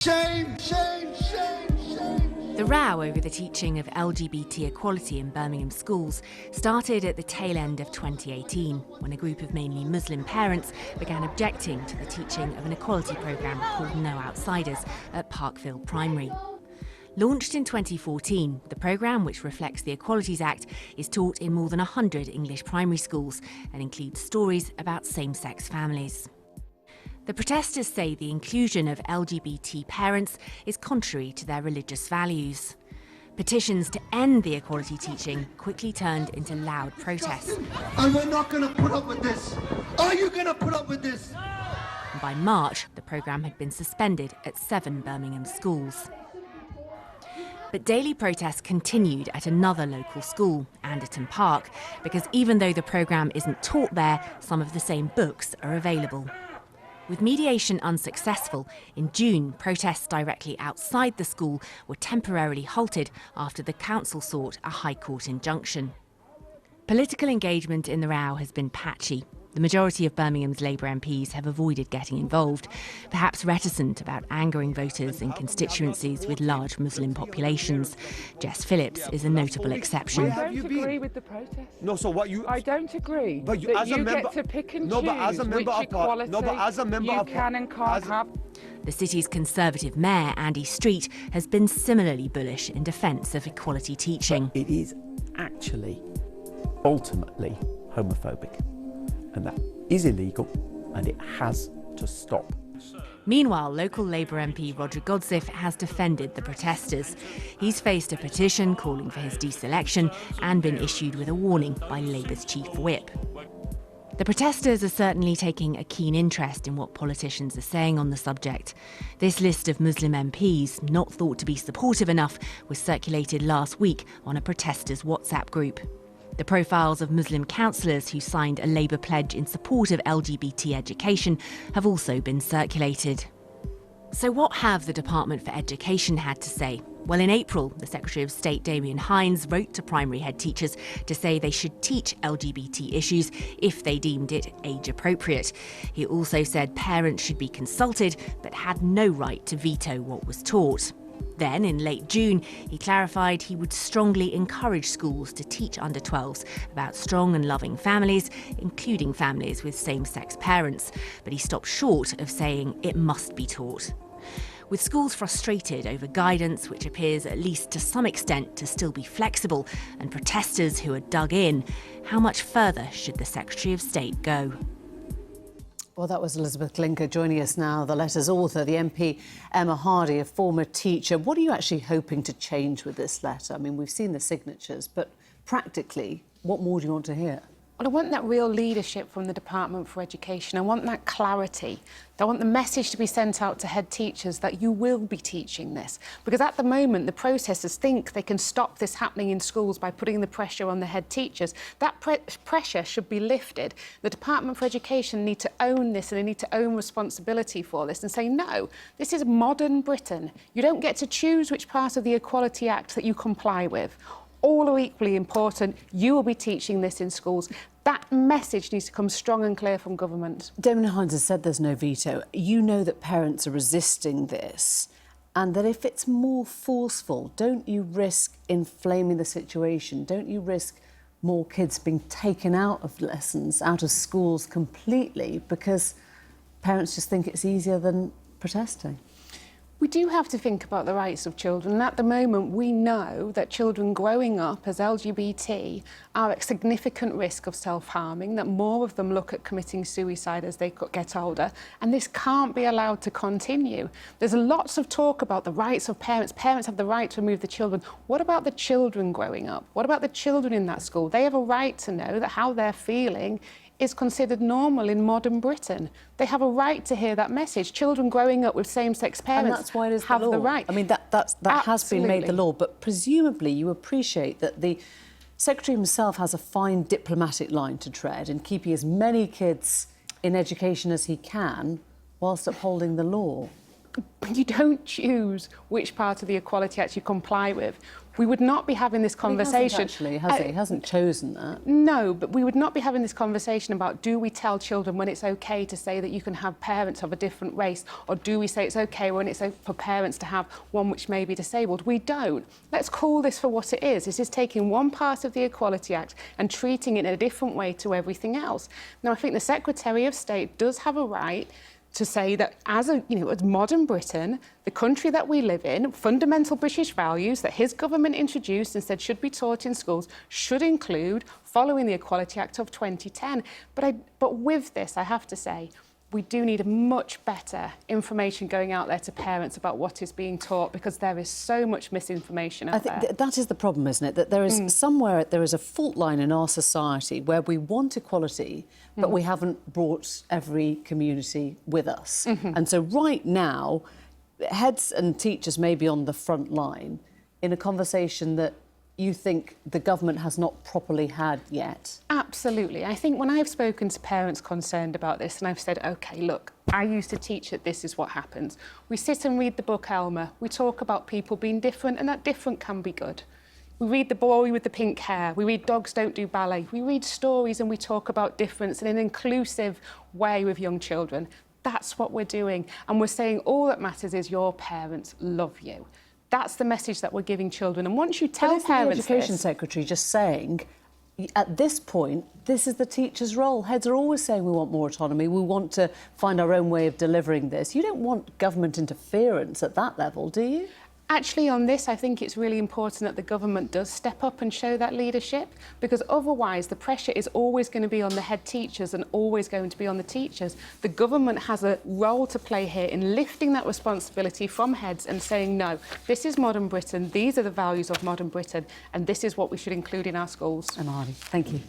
Shame, shame, shame, shame. The row over the teaching of LGBT equality in Birmingham schools started at the tail end of 2018, when a group of mainly Muslim parents began objecting to the teaching of an equality programme called No Outsiders at Parkville Primary. Launched in 2014, the programme, which reflects the Equalities Act, is taught in more than 100 English primary schools and includes stories about same-sex families. The protesters say the inclusion of LGBT parents is contrary to their religious values. Petitions to end the equality teaching quickly turned into loud protests. And we're not going to put up with this. Are you going to put up with this? And by March, the programme had been suspended at 7 Birmingham schools. But daily protests continued at another local school, Anderton Park, because even though the programme isn't taught there, some of the same books are available. With mediation unsuccessful, in June, protests directly outside the school were temporarily halted after the council sought a High Court injunction. Political engagement in the row has been patchy. The majority of Birmingham's Labour MPs have avoided getting involved, perhaps reticent about angering voters in constituencies with large Muslim populations. Jess Phillips is a notable exception. I don't agree with the protest. No, so what you... I don't agree but you, that as a you member, get to pick and no, choose but as a member which of equality no, but as a member you of can and can't have. The city's Conservative mayor, Andy Street, has been similarly bullish in defence of equality teaching. It is actually, ultimately, homophobic. And that is illegal, and it has to stop. Meanwhile, local Labour MP Roger Godsiff has defended the protesters. He's faced a petition calling for his deselection and been issued with a warning by Labour's chief whip. The protesters are certainly taking a keen interest in what politicians are saying on the subject. This list of Muslim MPs, not thought to be supportive enough, was circulated last week on a protesters' WhatsApp group. The profiles of Muslim councillors who signed a Labour pledge in support of LGBT education have also been circulated. So what have the Department for Education had to say? Well, in April, the Secretary of State Damien Hines wrote to primary head teachers to say they should teach LGBT issues if they deemed it age appropriate. He also said parents should be consulted but had no right to veto what was taught. Then, in late June, he clarified he would strongly encourage schools to teach under 12s about strong and loving families, including families with same-sex parents. But he stopped short of saying it must be taught. With schools frustrated over guidance, which appears at least to some extent to still be flexible, and protesters who are dug in, how much further should the Secretary of State go? Well, that was Elizabeth Glinka joining us now, the letter's author, the MP Emma Hardy, a former teacher. What are you actually hoping to change with this letter? I mean, we've seen the signatures, but practically, what more do you want to hear? Well, I want that real leadership from the Department for Education. I want that clarity. I want the message to be sent out to head teachers that you will be teaching this. Because at the moment, the protesters think they can stop this happening in schools by putting the pressure on the head teachers. That pressure should be lifted. The Department for Education need to own this, and they need to own responsibility for this and say, no, this is modern Britain. You don't get to choose which part of the Equality Act that you comply with. All are equally important. You will be teaching this in schools. That message needs to come strong and clear from government. Damien Hines has said there's no veto. You know that parents are resisting this, and that if it's more forceful, don't you risk inflaming the situation? Don't you risk more kids being taken out of lessons, out of schools completely, because parents just think it's easier than protesting? We do have to think about the rights of children, and at the moment we know that children growing up as LGBT are at significant risk of self-harming, that more of them look at committing suicide as they get older, and this can't be allowed to continue. There's lots of talk about the rights of parents. Parents have the right to remove the children. What about the children growing up? What about the children in that school? They have a right to know that how they're feeling is considered normal in modern Britain. They have a right to hear that message. Children growing up with same-sex parents and that's why it is have the right. I mean, that has been made the law, but presumably you appreciate that the Secretary himself has a fine diplomatic line to tread in keeping as many kids in education as he can whilst upholding the law. you don't choose which part of the Equality Act you comply with. We would not be having this conversation. He hasn't chosen that. No, but we would not be having this conversation about, do we tell children when it's okay to say that you can have parents of a different race, or do we say it's okay when it's for parents to have one which may be disabled? We don't. Let's call this for what it is. This is taking one part of the Equality Act and treating it in a different way to everything else. Now, I think the Secretary of State does have a right to say that as modern Britain, the country that we live in, fundamental British values that his government introduced and said should be taught in schools should include following the Equality Act of 2010. But with this, I have to say, we do need a much better information going out there to parents about what is being taught, because there is so much misinformation out there. I think that is the problem, isn't it? That there is there is a fault line in our society where we want equality, but we haven't brought every community with us. And so right now, heads and teachers may be on the front line in a conversation that you think the government has not properly had yet? Absolutely. I think when I've spoken to parents concerned about this and I've said, OK, look, I used to teach that this is what happens. We sit and read the book Elmer. We talk about people being different, and that different can be good. We read The Boy with the Pink Hair. We read Dogs Don't Do Ballet. We read stories and we talk about difference in an inclusive way with young children. That's what we're doing. And we're saying all that matters is your parents love you. That's the message that we're giving children. And once you tell parents the Education Secretary just saying, at this point, this is the teacher's role. Heads are always saying we want more autonomy, we want to find our own way of delivering this. You don't want government interference at that level, do you? Actually, on this, I think it's really important that the government does step up and show that leadership, because otherwise the pressure is always going to be on the head teachers and always going to be on the teachers. The government has a role to play here in lifting that responsibility from heads and saying, no, this is modern Britain, these are the values of modern Britain, and this is what we should include in our schools. Emily, thank you.